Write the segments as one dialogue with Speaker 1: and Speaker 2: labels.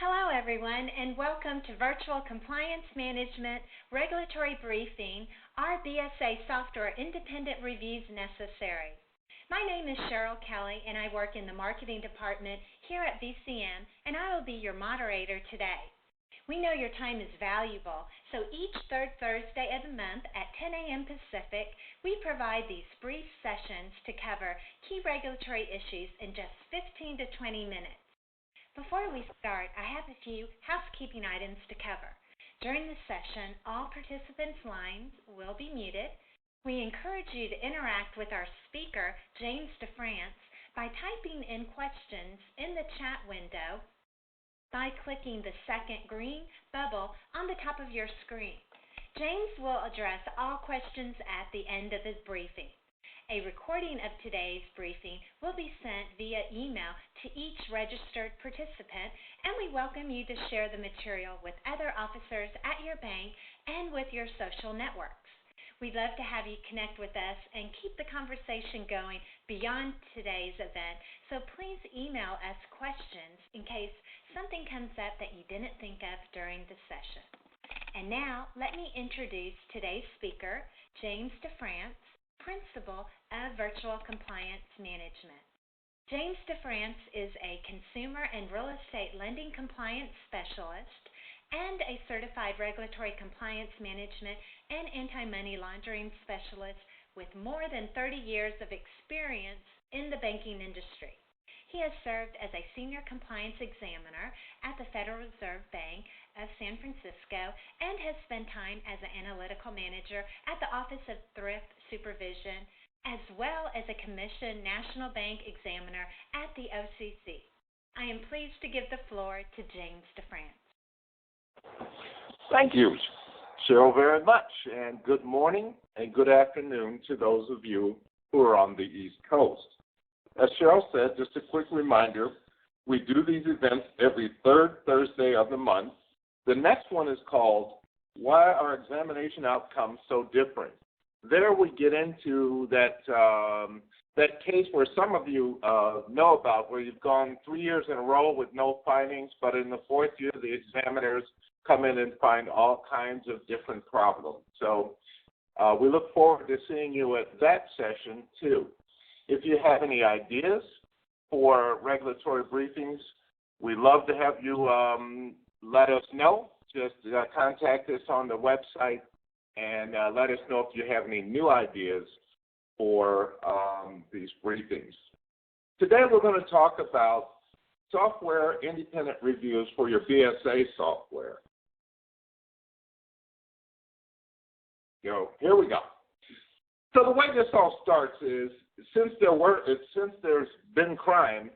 Speaker 1: Hello, everyone, and welcome to Virtual Compliance Management Regulatory Briefing, our BSA Software Independent Reviews Necessary. My name is Cheryl Kelly, and I work in the Marketing Department here at VCM, and I will be your moderator today. We know your time is valuable, so each third Thursday of the month at 10 a.m. Pacific, we provide these brief sessions to cover key regulatory issues in just 15 to 20 minutes. Before we start, I have a few housekeeping items to cover. During the session, all participants' lines will be muted. We encourage you to interact with our speaker, James DeFrance, by typing in questions in the chat window by clicking the second green bubble on the top of your screen. James will address all questions at the end of his briefing. A recording of today's briefing will be sent via email to each registered participant, and we welcome you to share the material with other officers at your bank and with your social networks. We'd love to have you connect with us and keep the conversation going beyond today's event, so please email us questions in case something comes up that you didn't think of during the session. And now, let me introduce today's speaker, James DeFrance, Principal of Virtual Compliance Management. James DeFrance is a consumer and real estate lending compliance specialist and a certified regulatory compliance management and anti-money laundering specialist with more than 30 years of experience in the banking industry. He has served as a senior compliance examiner at the Federal Reserve Bank of San Francisco and has spent time as an analytical manager at the Office of Thrift Supervision, as well as a commissioned national bank examiner at the OCC. I am pleased to give the floor to James DeFrance.
Speaker 2: Thank you, Cheryl, very much, and good morning and good afternoon to those of you who are on the East Coast. As Cheryl said, just a quick reminder, we do these events every third Thursday of the month. The next one is called Why Are Examination Outcomes So Different? There we get into that case where some of you know about, where you've gone 3 years in a row with no findings, but in the fourth year the examiners come in and find all kinds of different problems. So we look forward to seeing you at that session too. If you have any ideas for regulatory briefings, we'd love to have you let us know. Just contact us on the website and let us know if you have any new ideas for these briefings. Today we're going to talk about software independent reviews for your BSA software. Here we go. So the way this all starts is, since there's been crime,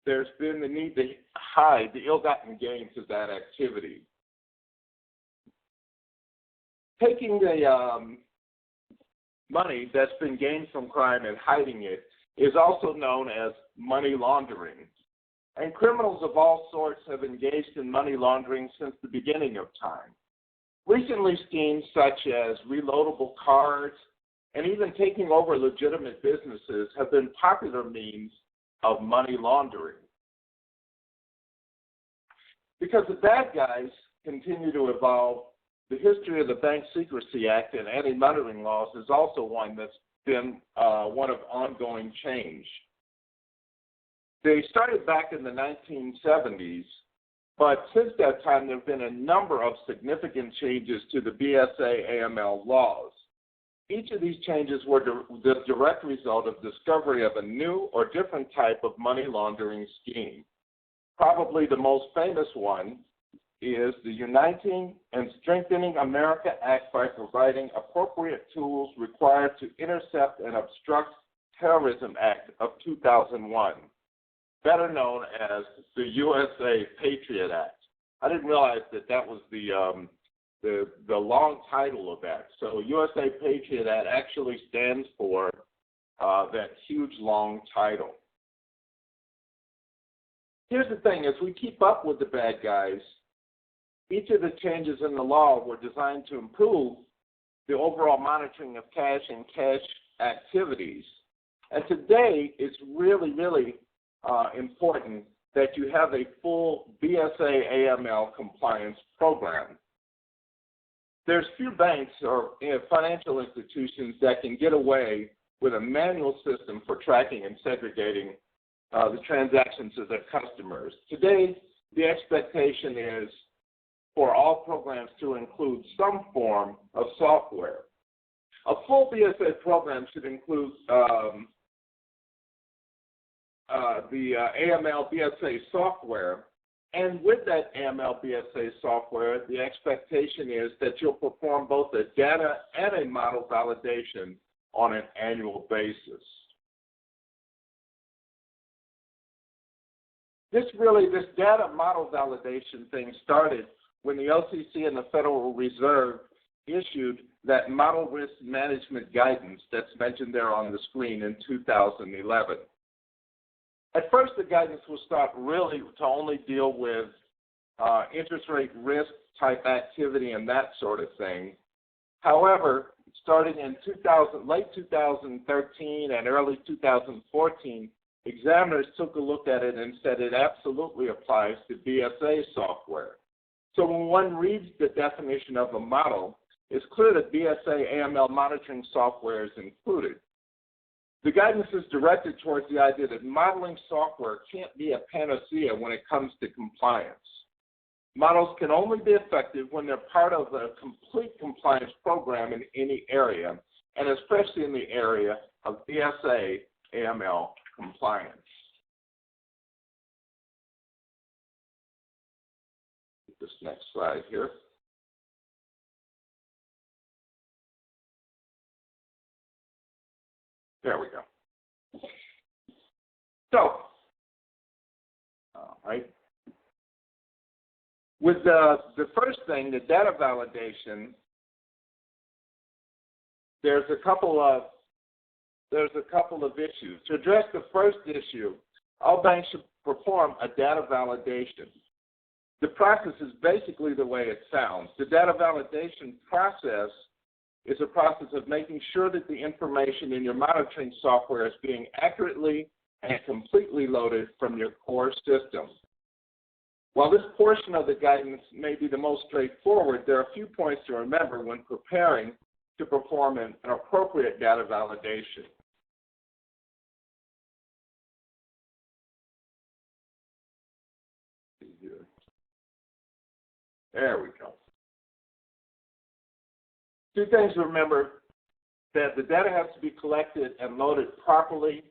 Speaker 2: there's been the need to hide the ill-gotten gains of that activity. Taking the money that's been gained from crime and hiding it is also known as money laundering. And criminals of all sorts have engaged in money laundering since the beginning of time. Recently, schemes such as reloadable cards and even taking over legitimate businesses have been popular means of money laundering. Because the bad guys continue to evolve, the history of the Bank Secrecy Act and anti-money laws is also one that's been one of ongoing change. They started back in the 1970s, but since that time there have been a number of significant changes to the BSA/AML laws. Each of these changes were the direct result of discovery of a new or different type of money laundering scheme. Probably the most famous one is the Uniting and Strengthening America Act by providing appropriate tools required to intercept and obstruct Terrorism Act of 2001, better known as the USA Patriot Act. I didn't realize that was the long title of that. So USA Patriot Act actually stands for that huge long title. Here's the thing, as we keep up with the bad guys, each of the changes in the law were designed to improve the overall monitoring of cash and cash activities. And today, it's really, really important that you have a full BSA AML compliance program. There's few banks or financial institutions that can get away with a manual system for tracking and segregating the transactions of their customers. Today, the expectation is for all programs to include some form of software. A full BSA program should include the AML BSA software, and with that AML BSA software, the expectation is that you'll perform both a data and a model validation on an annual basis. This data model validation thing started when the OCC and the Federal Reserve issued that model risk management guidance that's mentioned there on the screen in 2011. At first, the guidance was thought really to only deal with interest rate risk type activity and that sort of thing. However, starting in late 2013 and early 2014, examiners took a look at it and said it absolutely applies to BSA software. So when one reads the definition of a model, it's clear that BSA AML monitoring software is included. The guidance is directed towards the idea that modeling software can't be a panacea when it comes to compliance. Models can only be effective when they're part of a complete compliance program in any area, and especially in the area of BSA AML compliance. This next slide here. There we go. So, all right. With the first thing, the data validation, there's a couple of issues. To address the first issue, all banks should perform a data validation. The process is basically the way it sounds. The data validation process is a process of making sure that the information in your monitoring software is being accurately and completely loaded from your core system. While this portion of the guidance may be the most straightforward, there are a few points to remember when preparing to perform an appropriate data validation. There we go. Two things to remember: that the data has to be collected and loaded properly,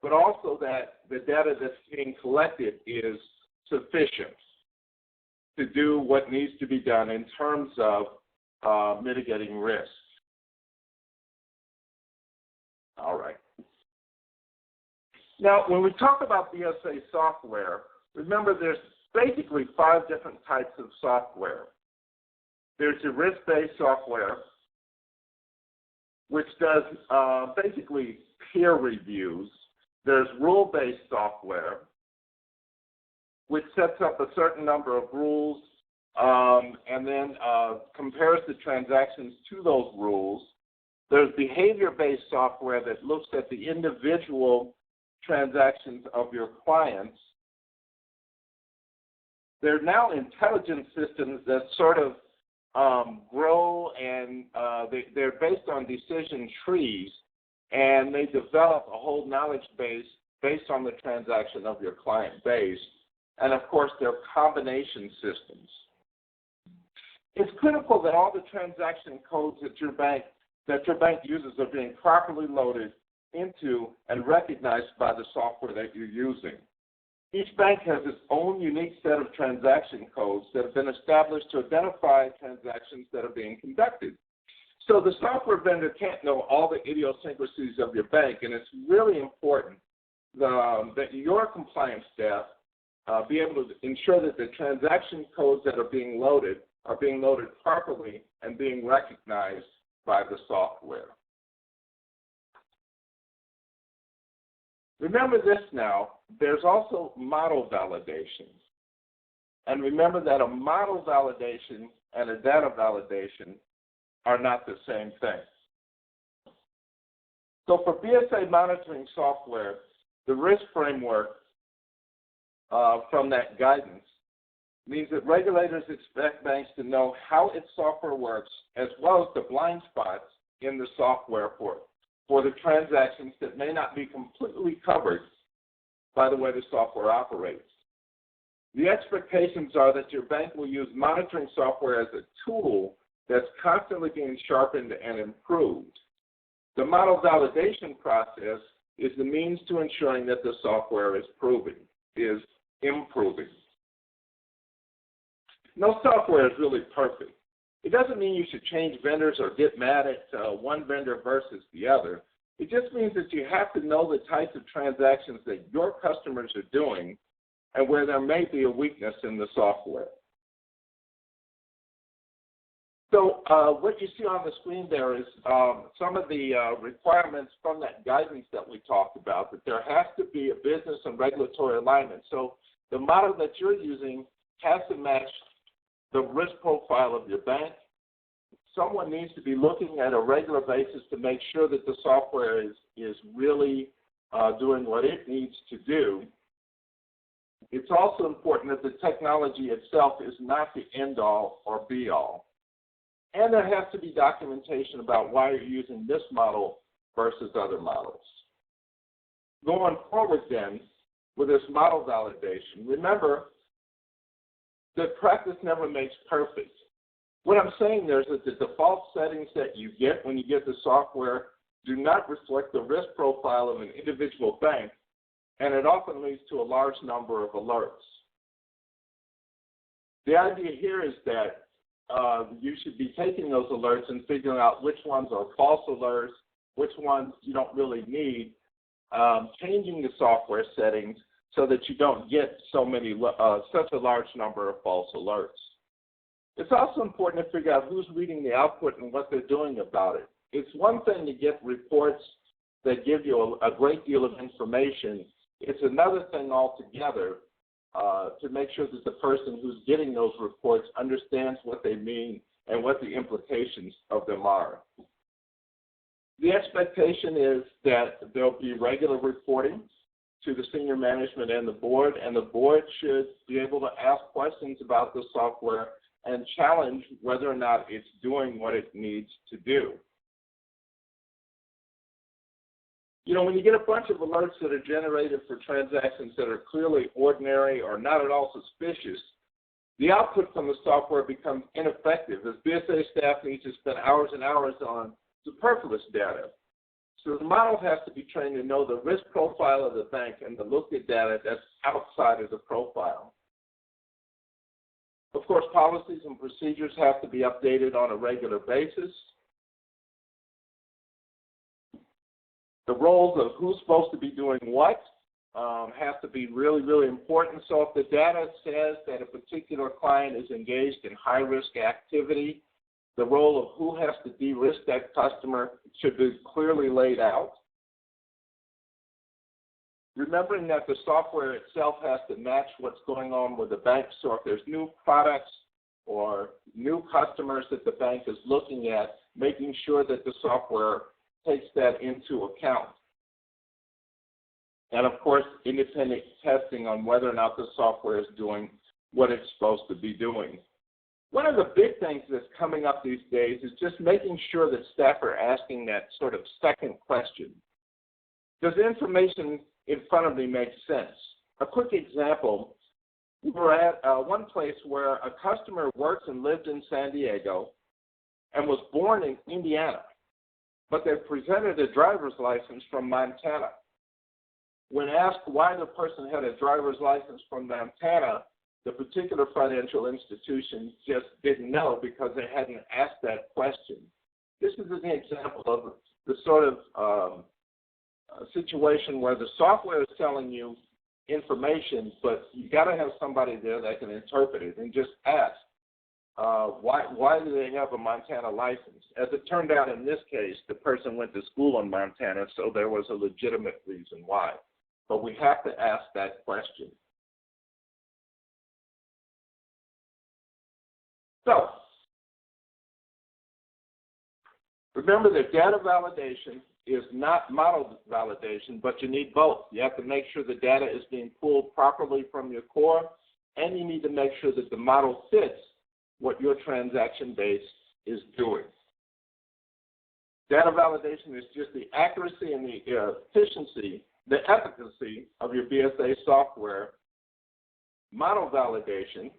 Speaker 2: but also that the data that's being collected is sufficient to do what needs to be done in terms of mitigating risk. All right. Now, when we talk about BSA software, remember there's basically 5 different types of software. There's the risk-based software, which does basically peer reviews. There's rule-based software, which sets up a certain number of rules and then compares the transactions to those rules. There's behavior-based software that looks at the individual transactions of your clients. There are now intelligence systems that sort of grow, and they're based on decision trees, and they develop a whole knowledge base based on the transaction of your client base. And of course, they're combination systems. It's critical that all the transaction codes that your bank uses are being properly loaded into and recognized by the software that you're using. Each bank has its own unique set of transaction codes that have been established to identify transactions that are being conducted. So the software vendor can't know all the idiosyncrasies of your bank, and it's really important that your compliance staff be able to ensure that the transaction codes that are being loaded properly and being recognized by the software. Remember this now, there's also model validations. And remember that a model validation and a data validation are not the same thing. So for BSA monitoring software, the risk framework from that guidance means that regulators expect banks to know how its software works as well as the blind spots in the software for the transactions that may not be completely covered by the way the software operates. The expectations are that your bank will use monitoring software as a tool that's constantly being sharpened and improved. The model validation process is the means to ensuring that the software is improving. No software is really perfect. It doesn't mean you should change vendors or get mad at one vendor versus the other. It just means that you have to know the types of transactions that your customers are doing and where there may be a weakness in the software. So what you see on the screen there is some of the requirements from that guidance that we talked about, that there has to be a business and regulatory alignment. So the model that you're using has to match the risk profile of your bank. Someone needs to be looking at a regular basis to make sure that the software is really doing what it needs to do. It's also important that the technology itself is not the end-all or be-all. And there has to be documentation about why you're using this model versus other models. Going forward then, with this model validation, remember that practice never makes perfect. What I'm saying there is that the default settings that you get when you get the software do not reflect the risk profile of an individual bank, and it often leads to a large number of alerts. The idea here is that you should be taking those alerts and figuring out which ones are false alerts, which ones you don't really need, changing the software settings so that you don't get such a large number of false alerts. It's also important to figure out who's reading the output and what they're doing about it. It's one thing to get reports that give you a great deal of information. It's another thing altogether to make sure that the person who's getting those reports understands what they mean and what the implications of them are. The expectation is that there'll be regular reporting to the senior management and the board should be able to ask questions about the software and challenge whether or not it's doing what it needs to do. You know, when you get a bunch of alerts that are generated for transactions that are clearly ordinary or not at all suspicious, the output from the software becomes ineffective as BSA staff needs to spend hours and hours on superfluous data. So the model has to be trained to know the risk profile of the bank and to look at data that's outside of the profile. Of course, policies and procedures have to be updated on a regular basis. The roles of who's supposed to be doing what have to be really, really important. So if the data says that a particular client is engaged in high-risk activity, the role of who has to de-risk that customer should be clearly laid out. Remembering that the software itself has to match what's going on with the bank. So if there's new products or new customers that the bank is looking at, making sure that the software takes that into account. And of course, independent testing on whether or not the software is doing what it's supposed to be doing. One of the big things that's coming up these days is just making sure that staff are asking that sort of second question. Does the information in front of me make sense? A quick example, we were at one place where a customer works and lived in San Diego and was born in Indiana, but they presented a driver's license from Montana. When asked why the person had a driver's license from Montana, the particular financial institution just didn't know because they hadn't asked that question. This is an example of the sort of situation where the software is telling you information, but you got to have somebody there that can interpret it and just ask, why do they have a Montana license? As it turned out in this case, the person went to school in Montana, so there was a legitimate reason why. But we have to ask that question. So, remember that data validation is not model validation, but you need both. You have to make sure the data is being pulled properly from your core, and you need to make sure that the model fits what your transaction base is doing. Data validation is just the accuracy and the efficiency, the efficacy of your BSA software. Model validation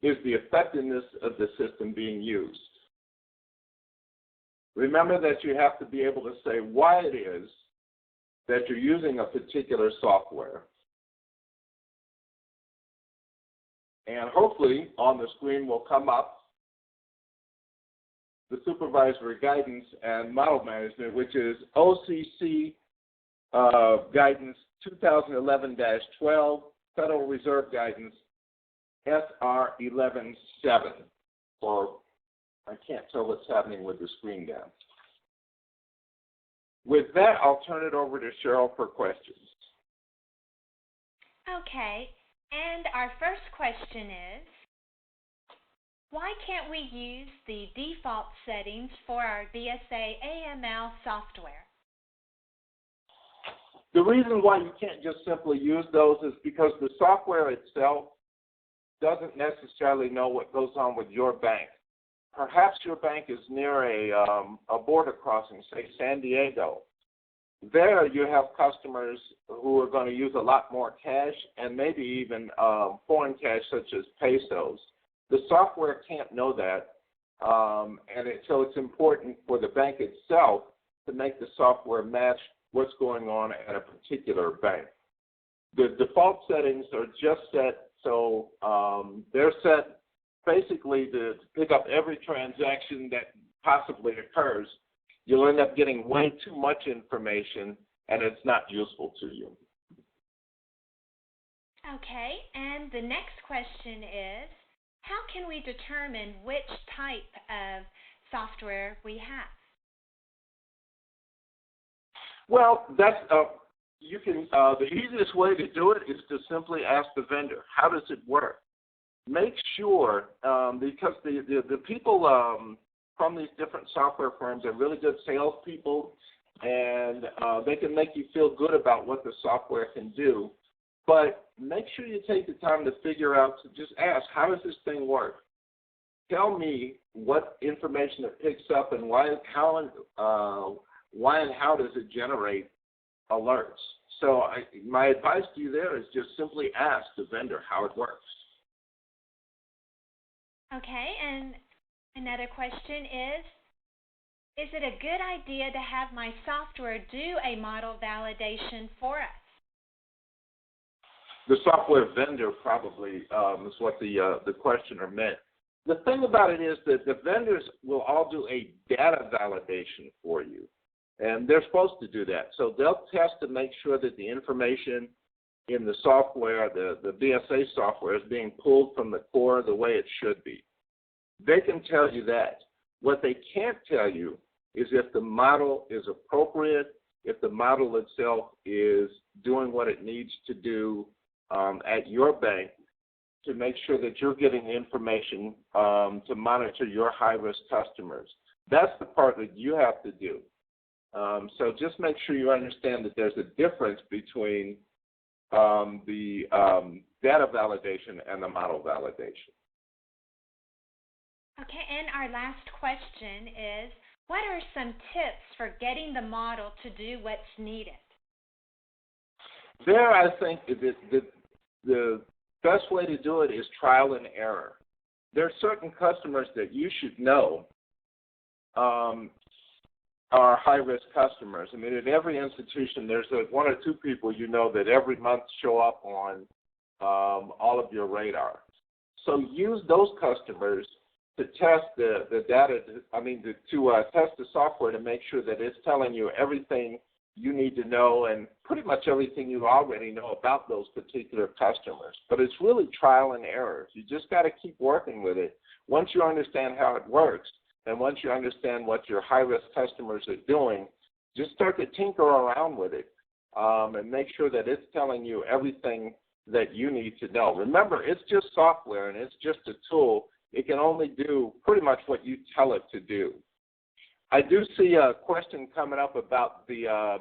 Speaker 2: is the effectiveness of the system being used. Remember that you have to be able to say why it is that you're using a particular software. And hopefully on the screen will come up the supervisory guidance and model management, which is OCC guidance 2011-12, Federal Reserve guidance SR 11-7, or I can't tell what's happening with the screen down. With that, I'll turn it over to Cheryl for questions.
Speaker 1: Okay, and our first question is, why can't we use the default settings for our BSA AML software?
Speaker 2: The reason why you can't just simply use those is because the software itself doesn't necessarily know what goes on with your bank. Perhaps your bank is near a border crossing, say San Diego. There you have customers who are going to use a lot more cash and maybe even foreign cash such as pesos. The software can't know that, so it's important for the bank itself to make the software match what's going on at a particular bank. The default settings are just set so they're set basically to pick up every transaction that possibly occurs. You'll end up getting way too much information, and it's not useful to you.
Speaker 1: Okay, and the next question is, how can we determine which type of software we have?
Speaker 2: Well, that's the easiest way to do it is to simply ask the vendor, how does it work? Make sure, because the people from these different software firms are really good salespeople, and they can make you feel good about what the software can do. But make sure you take the time to figure out, to just ask, how does this thing work? Tell me what information it picks up and why and how does it generate alerts. So my advice to you there is just simply ask the vendor how it works.
Speaker 1: Okay, and another question is it a good idea to have my software do a model validation for us?
Speaker 2: The software vendor probably is what the questioner meant. The thing about it is that the vendors will all do a data validation for you, and they're supposed to do that. So they'll test to make sure that the information in the software, the BSA software, is being pulled from the core the way it should be. They can tell you that. What they can't tell you is if the model is appropriate, if the model itself is doing what it needs to do at your bank to make sure that you're getting the information to monitor your high-risk customers. That's the part that you have to do. So just make sure you understand that there's a difference between the data validation and the model validation.
Speaker 1: Okay, and our last question is, what are some tips for getting the model to do what's needed?
Speaker 2: There, I think the best way to do it is trial and error. There are certain customers that you should know are high-risk customers. I mean, at every institution, there's one or two people you know that every month show up on all of your radar. So use those customers to test the data, to test the software to make sure that it's telling you everything you need to know and pretty much everything you already know about those particular customers. But it's really trial and error. You just got to keep working with it. Once you understand how it works, and once you understand what your high-risk customers are doing, just start to tinker around with it and make sure that it's telling you everything that you need to know. Remember, it's just software and it's just a tool. It can only do pretty much what you tell it to do. I do see a question coming up about the
Speaker 1: I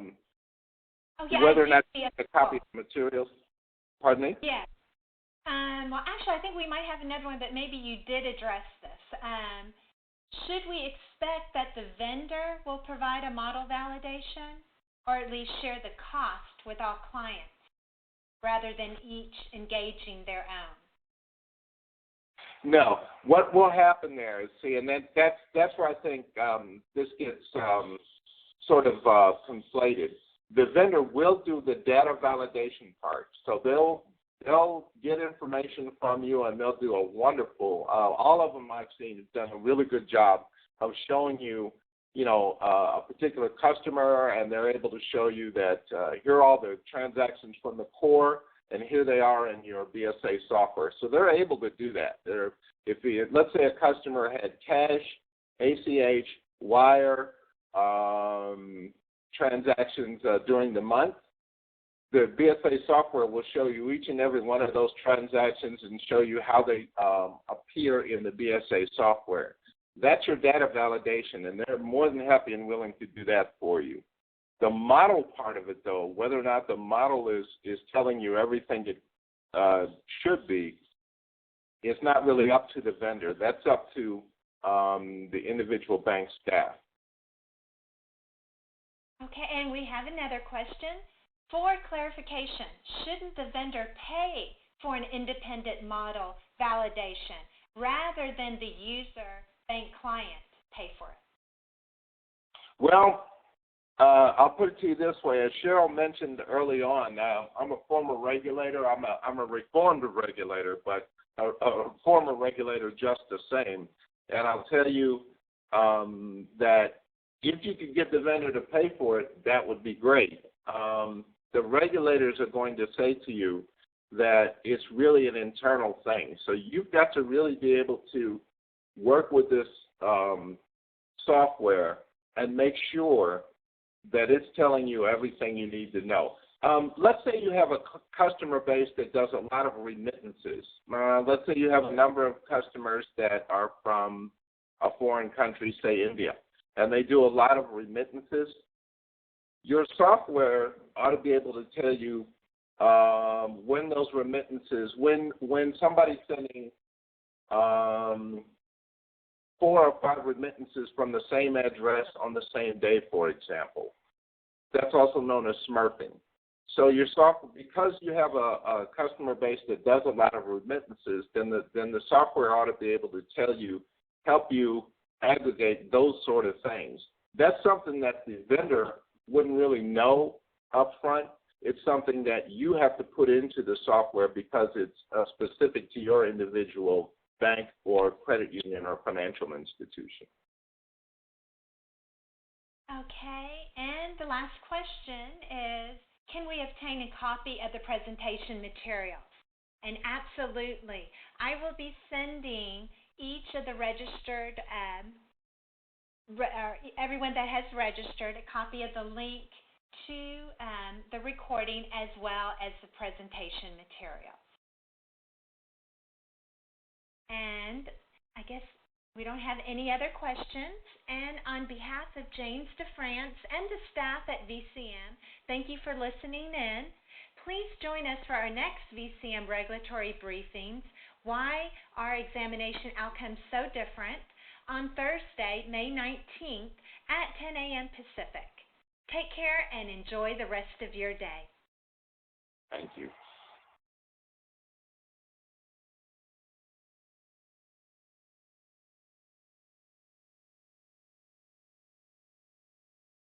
Speaker 2: whether or
Speaker 1: did
Speaker 2: not
Speaker 1: see
Speaker 2: you
Speaker 1: a
Speaker 2: get a copy of the materials. Pardon me?
Speaker 1: Yes. Well, actually, I think we might have another one, but maybe you did address this. Should we expect that the vendor will provide a model validation, or at least share the cost with all clients, rather than each engaging their own?
Speaker 2: No. What will happen there is, see, and that's where I think this gets sort of conflated. The vendor will do the data validation part, so they'll get information from you, and they'll do a wonderful. All of them I've seen have done a really good job of showing you, a particular customer, and they're able to show you that here are all the transactions from the core, and here they are in your BSA software. So they're able to do that. Let's say a customer had cash, ACH, wire transactions during the month, the BSA software will show you each and every one of those transactions and show you how they appear in the BSA software. That's your data validation, and they're more than happy and willing to do that for you. The model part of it, though, whether or not the model is telling you everything it should be, is not really up to the vendor. That's up to the individual bank staff.
Speaker 1: Okay, and we have another question. For clarification, shouldn't the vendor pay for an independent model validation rather than the user bank client pay for it?
Speaker 2: Well, I'll put it to you this way. As Cheryl mentioned early on, I'm a former regulator. I'm a reformed regulator, but a former regulator just the same. And I'll tell you that if you could get the vendor to pay for it, that would be great. The regulators are going to say to you that it's really an internal thing. So you've got to really be able to work with this software and make sure that it's telling you everything you need to know. Let's say you have a customer base that does a lot of remittances. Let's say you have a number of customers that are from a foreign country, say India, and they do a lot of remittances. Your software ought to be able to tell you when those remittances, when somebody's sending 4 or 5 remittances from the same address on the same day, for example. That's also known as smurfing. So your software, because you have a customer base that does a lot of remittances, then the software ought to be able to help you aggregate those sort of things. That's something that the vendor wouldn't really know up front. It's something that you have to put into the software because it's specific to your individual bank or credit union or financial institution.
Speaker 1: Okay, and the last question is, can we obtain a copy of the presentation materials? And absolutely. I will be sending each of the registered everyone that has registered a copy of the link to the recording as well as the presentation materials. And I guess we don't have any other questions. And on behalf of James DeFrance and the staff at VCM, thank you for listening in. Please join us for our next VCM regulatory briefings, Why Are Examination Outcomes So Different? On Thursday, May 19th at 10 a.m. Pacific. Take care and enjoy the rest of your day.
Speaker 2: Thank you.